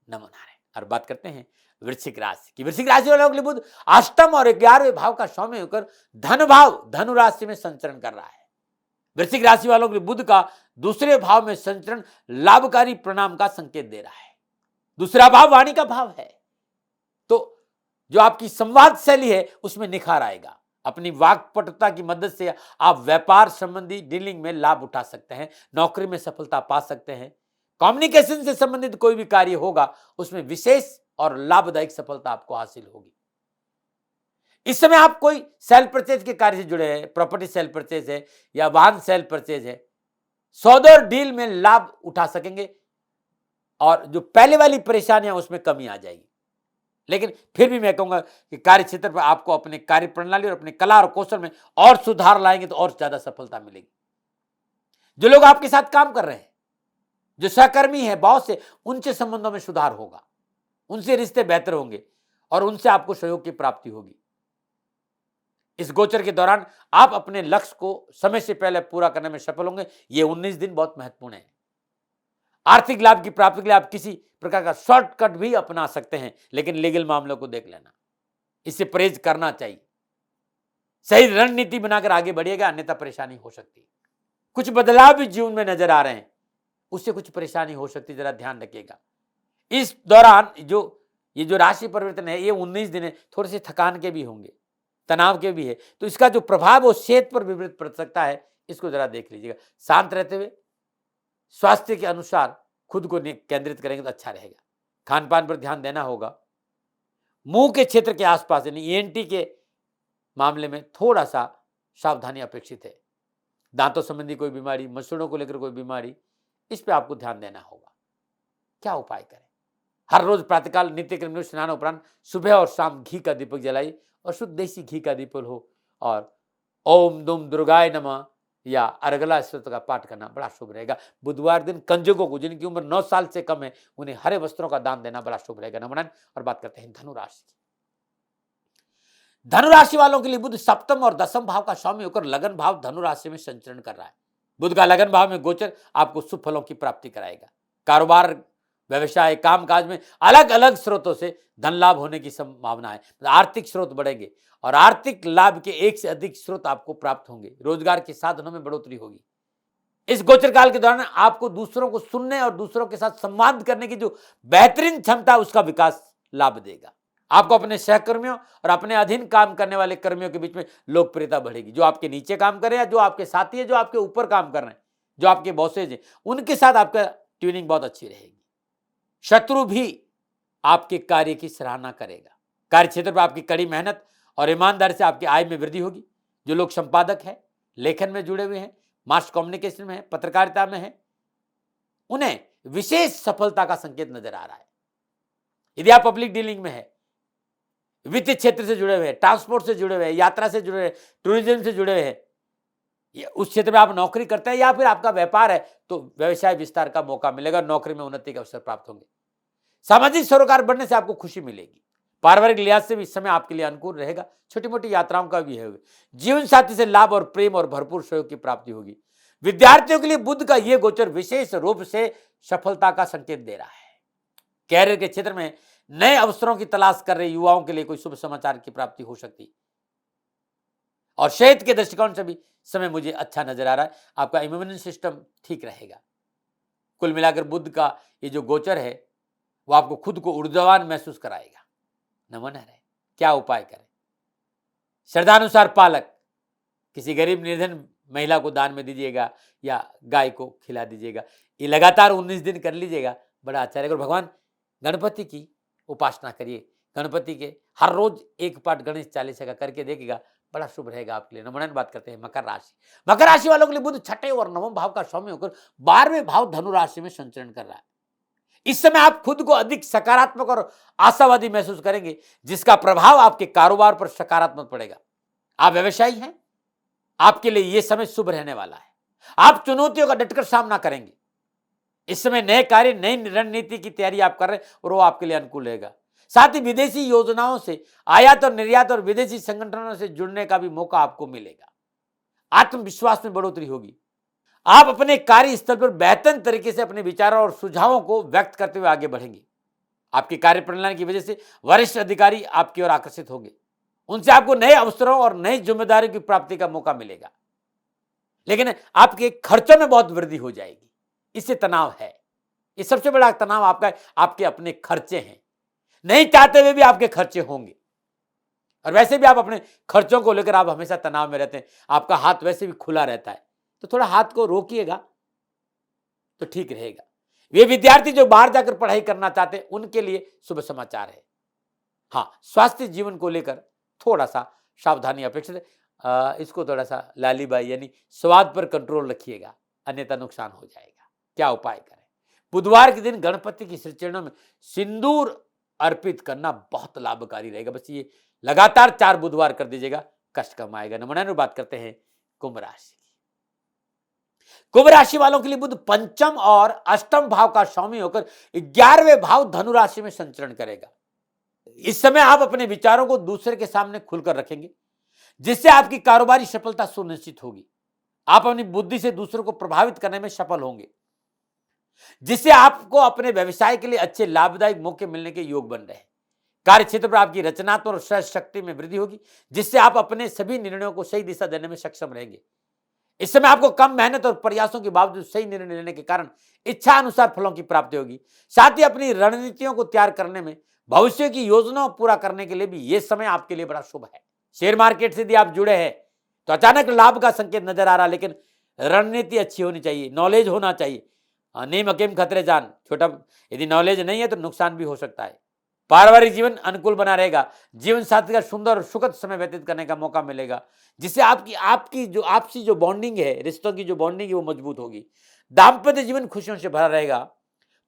नमो नारायण। और बात करते हैं वृश्चिक राशि की। वृश्चिक राशि वालों के लिए बुध अष्टम और 11वें भाव का स्वामी होकर धन भाव धनु राशि में संचरण कर रहा है। वृश्चिक राशि वालों के लिए बुध का दूसरे भाव में संचरण लाभकारी परिणाम का संकेत दे रहा है। दूसरा भाव वाणी का भाव है, तो जो आपकी संवाद शैली है उसमें निखार आएगा। अपनी वाक्पटुता की मदद से आप व्यापार संबंधी डीलिंग में लाभ उठा सकते हैं। नौकरी में सफलता पा सकते हैं। कम्युनिकेशन से संबंधित कोई भी कार्य होगा उसमें विशेष और लाभदायक सफलता आपको हासिल होगी। इस समय आप कोई सेल परचेज के कार्य से जुड़े हैं, प्रॉपर्टी सेल परचेज है या वाहन सेल परचेज है, सौदे और डील में लाभ उठा सकेंगे और जो पहले वाली परेशानियां उसमें कमी आ जाएगी। लेकिन फिर भी मैं कहूंगा कि कार्य क्षेत्र पर आपको अपने कार्य प्रणाली और अपने कला और कौशल में और सुधार लाएंगे तो और ज्यादा सफलता मिलेगी। जो लोग आपके साथ काम कर रहे हैं, जो सहकर्मी है, बॉस है, उनसे संबंधों में सुधार होगा। उनसे रिश्ते बेहतर होंगे और उनसे आपको सहयोग की प्राप्ति होगी। इस गोचर के दौरान आप अपने लक्ष्य को समय से पहले पूरा करने में सफल होंगे। ये 19 दिन बहुत महत्वपूर्ण है। आर्थिक लाभ की प्राप्ति के लिए आप किसी प्रकार का शॉर्टकट भी अपना सकते हैं, लेकिन लीगल मामलों को देख लेना, इससे परहेज करना चाहिए। सही रणनीति बनाकर आगे बढ़िएगा, अन्यथा परेशानी हो सकती है। कुछ बदलाव भी जीवन में नजर आ रहे हैं, उससे कुछ परेशानी हो सकती है, जरा ध्यान रखिएगा। इस दौरान ये जो राशि परिवर्तन है, ये 19 दिन है, थोड़े से थकान के भी होंगे, तनाव के भी है, तो इसका जो प्रभाव वो सेहत पर विपरीत पड़ सकता है, इसको जरा देख लीजिएगा। शांत रहते हुए स्वास्थ्य के अनुसार खुद को केंद्रित करेंगे तो अच्छा रहेगा। खान पान पर ध्यान देना होगा। मुंह के क्षेत्र के आसपास यानी ईएनटी के मामले में थोड़ा सा सावधानी अपेक्षित है। दांतों संबंधी कोई बीमारी, मसूड़ों को लेकर कोई बीमारी, इस पे आपको ध्यान देना होगा। क्या उपाय करें? हर रोज प्रातःकाल नित्य क्रम में स्नान उपरांत सुबह और शाम घी का दीपक जलाइए और शुद्ध देसी घी का दीपक हो और ओम दुम दुर्गाय नमः या अर्गला स्तोत्र का पाठ करना बड़ा शुभ रहेगा। बुधवार दिन कंजकों को, जिनकी उम्र 9 साल से कम है, उन्हें हरे वस्त्रों का दान देना बड़ा शुभ रहेगा। नमन। और बात करते हैं धनु राशि की। धनु राशि वालों के लिए बुध सप्तम और दसम भाव का स्वामी होकर लगन भाव धनु राशि में संचरण कर रहा है। बुध का लगन भाव में गोचर आपको शुभ फलों की प्राप्ति कराएगा। कारोबार, व्यवसाय, कामकाज में अलग अलग स्रोतों से धन लाभ होने की संभावना है। आर्थिक स्रोत बढ़ेंगे और आर्थिक लाभ के एक से अधिक स्रोत आपको प्राप्त होंगे। रोजगार के साधनों में बढ़ोतरी होगी। इस गोचर काल के दौरान आपको दूसरों को सुनने और दूसरों के साथ संवाद करने की जो बेहतरीन क्षमता, उसका विकास लाभ देगा। आपको अपने सहकर्मियों और अपने अधीन काम करने वाले कर्मियों के बीच में लोकप्रियता बढ़ेगी। जो आपके नीचे काम कर रहे हैं, जो आपके साथी है, जो आपके ऊपर काम कर रहे हैं, जो आपके बॉसेज हैं, उनके साथ आपका ट्यूनिंग बहुत अच्छी रहेगी। शत्रु भी आपके कार्य की सराहना करेगा। कार्य क्षेत्र पर आपकी कड़ी मेहनत और ईमानदारी से आपकी आय में वृद्धि होगी। जो लोग संपादक हैं, लेखन में जुड़े हुए हैं, मास कम्युनिकेशन में है, पत्रकारिता में है, उन्हें विशेष सफलता का संकेत नजर आ रहा है। यदि आप पब्लिक डीलिंग में है, वित्त क्षेत्र से जुड़े हुए हैं, ट्रांसपोर्ट से जुड़े हुए हैं, यात्रा से जुड़े हुए हैं, टूरिज्म से जुड़े हुए हैं, उस क्षेत्र में आप नौकरी करते हैं या फिर आपका व्यापार है, तो व्यवसाय विस्तार का मौका मिलेगा, नौकरी में उन्नति के अवसर प्राप्त होंगे। सामाजिक सरोकार बढ़ने से आपको खुशी मिलेगी। पारिवारिक लिहाज से भी इस समय आपके लिए अनुकूल रहेगा। छोटी मोटी यात्राओं का भी है। जीवन साथी से लाभ और प्रेम और भरपूर सहयोग की प्राप्ति होगी। विद्यार्थियों के लिए बुध का यह गोचर विशेष रूप से सफलता का संकेत दे रहा है। कैरियर के क्षेत्र में नए अवसरों की तलाश कर रहे युवाओं के लिए कोई शुभ समाचार की प्राप्ति हो सकती और शहीद के दृष्टिकोण से भी समय मुझे अच्छा नजर आ रहा है। आपका इम्यून सिस्टम ठीक रहेगा। कुल मिलाकर बुध का ये जो गोचर है वो आपको खुद को ऊर्जावान महसूस कराएगा। नमन है, क्या उपाय करें? श्रद्धानुसार पालक किसी गरीब निर्धन महिला को दान में दीजिएगा या गाय को खिला दीजिएगा। ये लगातार 19 दिन कर लीजिएगा, बड़ा अच्छा रहेगा। भगवान गणपति की उपासना करिए। गणपति के हर रोज एक पाठ गणेश चालीसा का करके देखिएगा, बड़ा शुभ रहेगा आपके लिए। नमन। बात करते हैं मकर राशि। मकर राशि वालों के लिए बुध छठे और नवम भाव का स्वामी होकर 12वें भाव धनु राशि में संचरण कर रहा है। इस समय आप खुद को अधिक सकारात्मक और आशावादी महसूस करेंगे, जिसका प्रभाव आपके कारोबार पर सकारात्मक पड़ेगा। आप व्यवसायी हैं, आपके लिए यह समय शुभ रहने वाला है। आप चुनौतियों का डटकर सामना करेंगे। इस समय नए कार्य, नई रणनीति की तैयारी आप कर रहे हैं और वो आपके लिए अनुकूल रहेगा। साथ ही विदेशी योजनाओं से, आयात और निर्यात और विदेशी संगठनों से जुड़ने का भी मौका आपको मिलेगा। आत्मविश्वास में बढ़ोतरी होगी। आप अपने कार्यस्थल पर बेहतर तरीके से अपने विचारों और सुझावों को व्यक्त करते हुए आगे बढ़ेंगे। आपकी कार्य प्रणाली की वजह से वरिष्ठ अधिकारी आपकी ओर आकर्षित होंगे। उनसे आपको नए अवसरों और नई जिम्मेदारियों की प्राप्ति का मौका मिलेगा। लेकिन आपके खर्चों में बहुत वृद्धि हो जाएगी, इससे तनाव है। ये सबसे बड़ा तनाव आपका है, आपके अपने खर्चे हैं। नहीं चाहते हुए भी आपके खर्चे होंगे और वैसे भी आप अपने खर्चों को लेकर आप हमेशा तनाव में रहते हैं। आपका हाथ वैसे भी खुला रहता है, तो थोड़ा हाथ को रोकिएगा तो ठीक रहेगा। वे विद्यार्थी जो बाहर जाकर पढ़ाई करना चाहते हैं उनके लिए शुभ समाचार है। हाँ, स्वास्थ्य जीवन को लेकर थोड़ा सा सावधानी अपेक्षित है। इसको थोड़ा सा लालीबाई यानी स्वाद पर कंट्रोल रखिएगा, अन्यथा नुकसान हो जाएगा। क्या उपाय करें? बुधवार के दिन गणपति की श्री चरणों में सिंदूर अर्पित करना बहुत लाभकारी रहेगा। बस ये लगातार 4 बुधवार कर दीजिएगा, कष्ट कम आएगा। नमूना बात करते हैं कुंभ राशि की। कुंभ राशि वालों के लिए बुध पंचम और अष्टम भाव का स्वामी होकर 11वें भाव धनु राशि में संचरण करेगा। इस समय आप अपने विचारों को दूसरे के सामने खुलकर रखेंगे, जिससे आपकी कारोबारी सफलता सुनिश्चित होगी। आप अपनी बुद्धि से दूसरों को प्रभावित करने में सफल होंगे, जिससे आपको अपने व्यवसाय के लिए अच्छे लाभदायक मौके मिलने के योग बन रहे हैं। कार्य क्षेत्र पर आपकी रचनात्मक और सहज शक्ति में वृद्धि होगी, जिससे आप अपने सभी निर्णयों को सही दिशा देने में सक्षम रहेंगे। इस समय आपको कम मेहनत और प्रयासों के बावजूद सही निर्णय लेने के कारण इच्छा अनुसार फलों की प्राप्ति होगी। साथ ही अपनी रणनीतियों को तैयार करने में, भविष्य की योजनाओं पूरा करने के लिए भी यह समय आपके लिए बड़ा शुभ है। शेयर मार्केट से यदि आप जुड़े हैं तो अचानक लाभ का संकेत नजर आ रहा, लेकिन रणनीति अच्छी होनी चाहिए, नॉलेज होना चाहिए। नीम हकीम खतरे जान, छोटा यदि नॉलेज नहीं है तो नुकसान भी हो सकता है। पारिवारिक जीवन अनुकूल बना रहेगा। जीवन साथी का सुंदर और सुखद समय व्यतीत करने का मौका मिलेगा, जिससे आपकी जो आपसी जो बॉन्डिंग है, रिश्तों की जो बॉन्डिंग है वो मजबूत होगी। दाम्पत्य जीवन खुशियों से भरा रहेगा।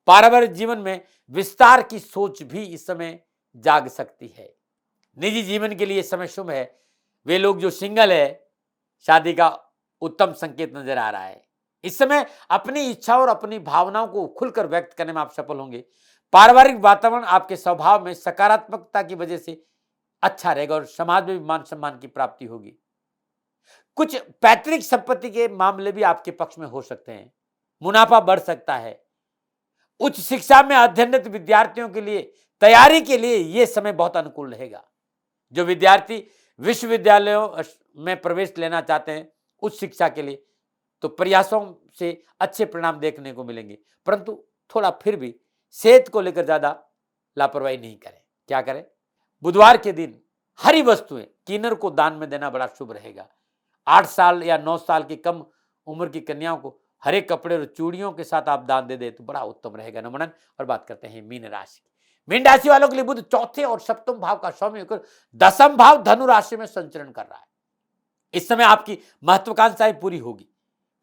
पारिवारिक जीवन में विस्तार की सोच भी इस समय जाग सकती है। निजी जीवन के लिए समय शुभ है। वे लोग जो सिंगल है, शादी का उत्तम संकेत नजर आ रहा है। इस समय अपनी इच्छा और अपनी भावनाओं को खुलकर व्यक्त करने में आप सफल होंगे। पारिवारिक वातावरण आपके स्वभाव में सकारात्मकता की वजह से अच्छा रहेगा और समाज में भी मान सम्मान की प्राप्ति होगी। कुछ पैतृक संपत्ति के मामले भी आपके पक्ष में हो सकते हैं। मुनाफा बढ़ सकता है। उच्च शिक्षा में अध्ययनरत विद्यार्थियों के लिए तैयारी के लिए यह समय बहुत अनुकूल रहेगा। जो विद्यार्थी विश्वविद्यालयों में प्रवेश लेना चाहते हैं उच्च शिक्षा के लिए, तो प्रयासों से अच्छे परिणाम देखने को मिलेंगे, परंतु थोड़ा फिर भी सेहत को लेकर ज्यादा लापरवाही नहीं करें। क्या करें? बुधवार के दिन हरी वस्तुएं किन्नर को दान में देना बड़ा शुभ रहेगा। 8 साल या 9 साल की कम उम्र की कन्याओं को हरे कपड़े और चूड़ियों के साथ आप दान दे दे तो बड़ा उत्तम रहेगा। नमन। और बात करते हैं मीन राशि। मीन राशि वालों के लिए बुध चौथे और सप्तम भाव का स्वामी होकर 10वें भाव धनु राशि में संचरण कर रहा है। इस समय आपकी महत्वाकांक्षाएं पूरी होगी,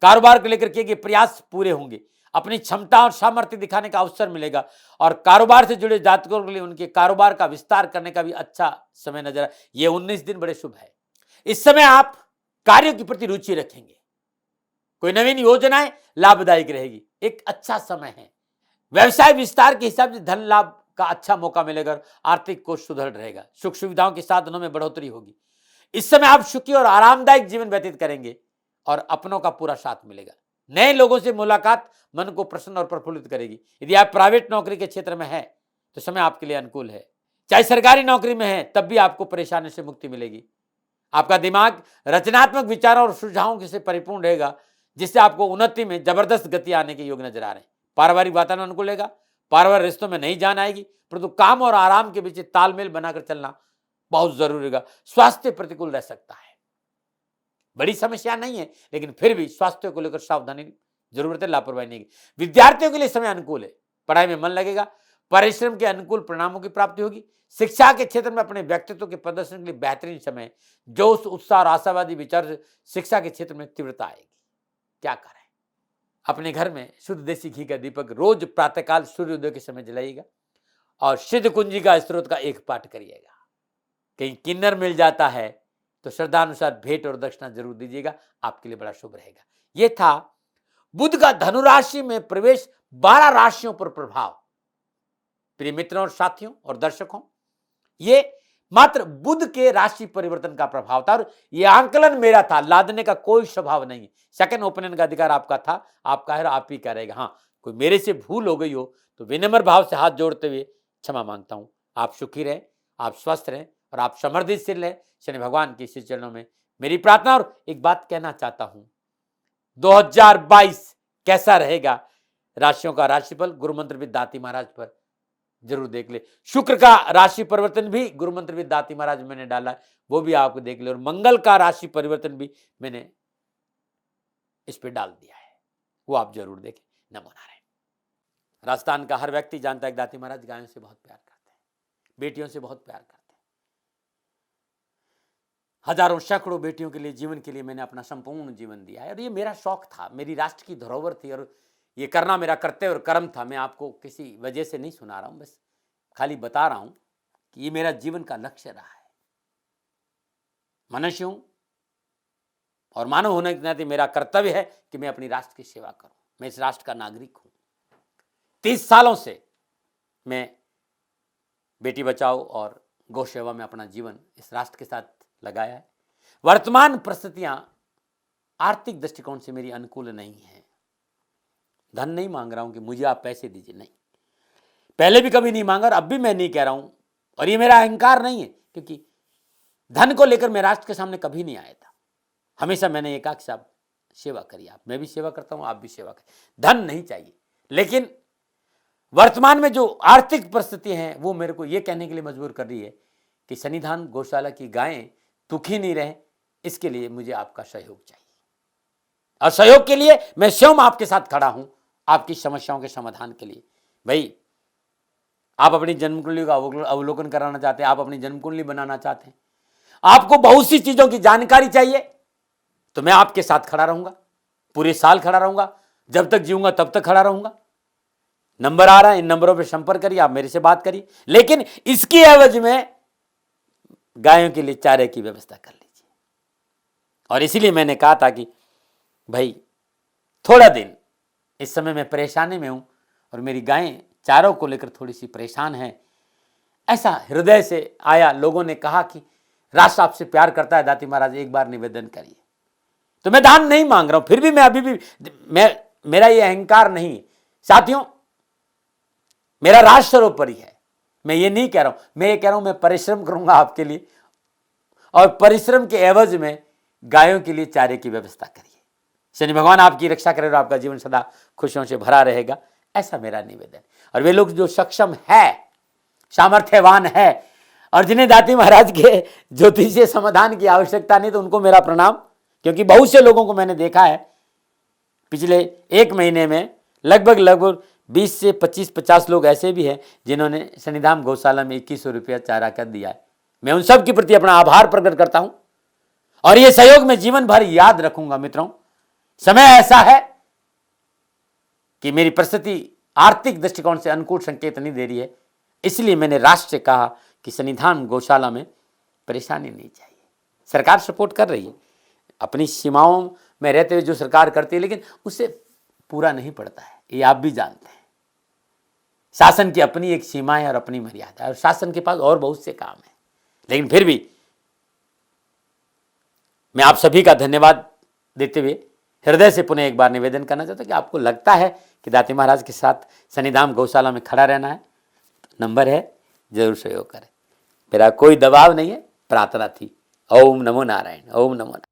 कारोबार को लेकर किए गए प्रयास पूरे होंगे, अपनी क्षमता और सामर्थ्य दिखाने का अवसर मिलेगा और कारोबार से जुड़े जातकों के लिए उनके कारोबार का विस्तार करने का भी अच्छा समय नजर है। ये 19 दिन बड़े शुभ है। इस समय आप कार्यों के प्रति रुचि रखेंगे, कोई नवीन योजनाएं लाभदायक रहेगी, एक अच्छा समय है। व्यवसाय विस्तार के हिसाब से धन लाभ का अच्छा मौका मिलेगा, आर्थिक कोष सुदृढ़ रहेगा, सुख सुविधाओं के साधनों में बढ़ोतरी होगी। इस समय आप सुखी और आरामदायक जीवन व्यतीत करेंगे और अपनों का पूरा साथ मिलेगा। नए लोगों से मुलाकात मन को प्रसन्न और प्रफुल्लित करेगी। यदि आप प्राइवेट नौकरी के क्षेत्र में हैं तो समय आपके लिए अनुकूल है। चाहे सरकारी नौकरी में है तब भी आपको परेशानी से मुक्ति मिलेगी। आपका दिमाग रचनात्मक विचारों और सुझावों से परिपूर्ण रहेगा, जिससे आपको उन्नति में जबरदस्त गति आने के योग नजर आ रहे हैं। पारिवारिक वातावरण अनुकूल रहेगा, पारिवारिक रिश्तों में नई जान आएगी, परंतु काम और आराम के बीच तालमेल बनाकर चलना बहुत जरूरी रहेगा। स्वास्थ्य प्रतिकूल रह सकता है, बड़ी समस्या नहीं है, लेकिन फिर भी स्वास्थ्य को लेकर सावधानी जरूरत है, लापरवाही नहीं। विद्यार्थियों के लिए समय अनुकूल है, पढ़ाई में मन लगेगा, परिश्रम के अनुकूल परिणामों की प्राप्ति होगी। शिक्षा के क्षेत्र में अपने व्यक्तित्व के प्रदर्शन के लिए बेहतरीन समय, जोश उत्साह और आशावादी विचार से शिक्षा के क्षेत्र में तीव्रता आएगी। क्या करें? अपने घर में शुद्ध देसी घी का दीपक रोज प्रातःकाल सूर्योदय के समय जलाइएगा और सिद्ध कुंजी का स्त्रोत का एक पाठ करिएगा। कहीं किन्नर मिल जाता है तो श्रद्धानुसार भेंट और दक्षिणा जरूर दीजिएगा, आपके लिए बड़ा शुभ रहेगा। यह था बुध का धनुराशि में प्रवेश, 12 राशियों पर प्रभाव। प्रिय मित्रों और साथियों और दर्शकों, ये मात्र बुध के राशि परिवर्तन का प्रभाव था और यह आंकलन मेरा था, लादने का कोई स्वभाव नहीं। सेकंड ओपिनियन का अधिकार आपका था, आपका है, आप ही का रहेगा। हाँ, कोई मेरे से भूल हो गई हो तो विनम्र भाव से हाथ जोड़ते हुए क्षमा मांगता हूं। आप सुखी रहें, आप स्वस्थ रहें और आप समृद्धिशील रहें। शनि भगवान के श्री चरणों में मेरी प्रार्थना। और एक बात कहना चाहता हूं, 2022 कैसा रहेगा राशियों का राशिफल गुरु मंत्र विद दाती महाराज पर जरूर देख ले। शुक्र का राशि परिवर्तन भी गुरु मंत्र विद दाती महाराज मैंने डाला है, वो भी आपको देख ले। और मंगल का राशि परिवर्तन भी मैंने इस पे डाल दिया है, वो आप जरूर देखें। नमो नारायण। राजस्थान का हर व्यक्ति जानता है दाती महाराज गायों से बहुत प्यार करते हैं, बेटियों से बहुत प्यार करते हैं। हजारों सैकड़ों बेटियों के लिए, जीवन के लिए मैंने अपना संपूर्ण जीवन दिया है और ये मेरा शौक था, मेरी राष्ट्र की धरोहर थी और ये करना मेरा कर्तव्य और कर्म था। मैं आपको किसी वजह से नहीं सुना रहा हूं, बस खाली बता रहा हूं कि ये मेरा जीवन का लक्ष्य रहा है। मनुष्य हूं और मानव होने के नाते मेरा कर्तव्य है कि मैं अपनी राष्ट्र की सेवा करूं। मैं इस राष्ट्र का नागरिक हूं। 30 सालों से मैं बेटी बचाओ और गौ सेवा में अपना जीवन इस राष्ट्र के साथ लगाया है। वर्तमान परिस्थितियां आर्थिक दृष्टिकोण से मेरी अनुकूल नहीं है। धन नहीं मांग रहा हूं कि मुझे आप पैसे दीजिए, नहीं, पहले भी कभी नहीं मांगा और अब भी मैं नहीं कह रहा हूं। और ये मेरा अहंकार नहीं है, क्योंकि धन को लेकर मैं राष्ट्र के सामने कभी नहीं आया था। हमेशा मैंने ये कहा कि साहब सेवा करिए, आप, मैं भी सेवा करता हूं, आप भी सेवा करें, धन नहीं चाहिए। लेकिन वर्तमान में जो आर्थिक परिस्थिति है वो मेरे को ये कहने के लिए मजबूर कर रही है कि शनिधाम गौशाला की गायें दुखी नहीं रहे, इसके लिए मुझे आपका सहयोग चाहिए। और सहयोग के लिए मैं स्वयं आपके साथ खड़ा हूं, आपकी समस्याओं के समाधान के लिए। भाई, आप अपनी जन्म कुंडली का अवलोकन कराना चाहते हैं, आप अपनी जन्म कुंडली बनाना चाहते हैं, आपको बहुत सी चीजों की जानकारी चाहिए, तो मैं आपके साथ खड़ा रहूंगा, पूरे साल खड़ा रहूंगा, जब तक जीऊंगा तब तक खड़ा रहूंगा। नंबर आ रहा है, इन नंबरों पर संपर्क करिए, आप मेरे से बात करिए, लेकिन इसकी एवज में गायों के लिए चारे की व्यवस्था कर लीजिए। और इसीलिए मैंने कहा था कि भाई थोड़ा दिन इस समय मैं परेशानी में हूं और मेरी गायें चारों को लेकर थोड़ी सी परेशान है। ऐसा हृदय से आया, लोगों ने कहा कि राष्ट्र आपसे प्यार करता है दाती महाराज, एक बार निवेदन करिए। तो मैं दान नहीं मांग रहा हूं, फिर भी मैं अभी भी मेरा ये अहंकार नहीं है साथियों, मेरा राष्ट्र सर्वोपरि है। मैं ये नहीं कह रहा हूं, मैं ये कह रहा हूं मैं परिश्रम करूंगा आपके लिए और परिश्रम के एवज में गायों के लिए चारे की व्यवस्था करिए। शनि भगवान आपकी रक्षा करे और आपका जीवन सदा खुशियों से भरा रहेगा, ऐसा मेरा निवेदन। और वे लोग जो सक्षम है, सामर्थ्यवान है और जिन्हें दाती महाराज के ज्योतिषीय समाधान की आवश्यकता नहीं, तो उनको मेरा प्रणाम। क्योंकि बहुत से लोगों को मैंने देखा है पिछले 1 महीने में लगभग 20 से 25-50 लोग ऐसे भी हैं जिन्होंने शनिधाम गौशाला में 2100 रुपया चारा कर दिया है। मैं उन सब के प्रति अपना आभार प्रकट करता हूं और यह सहयोग मैं जीवन भर याद रखूंगा। मित्रों, समय ऐसा है कि मेरी परिस्थिति आर्थिक दृष्टिकोण से अनुकूल संकेत नहीं दे रही है, इसलिए मैंने राष्ट्र से कहा कि सन्निधान गौशाला में परेशानी नहीं चाहिए। सरकार सपोर्ट कर रही है, अपनी सीमाओं में रहते हुए जो सरकार करती है, लेकिन उससे पूरा नहीं पड़ता है, ये आप भी जानते हैं। शासन की अपनी एक सीमा है और अपनी मर्यादा है, और शासन के पास और बहुत से काम है। लेकिन फिर भी मैं आप सभी का धन्यवाद देते हुए हृदय से पुनः एक बार निवेदन करना चाहता हूं कि आपको लगता है कि दाती महाराज के साथ सन्निधान गौशाला में खड़ा रहना है, तो नंबर है, जरूर सहयोग करें। मेरा कोई दबाव नहीं है, प्रार्थना थी। ओम नमो नारायण, ओम नमो नारायण।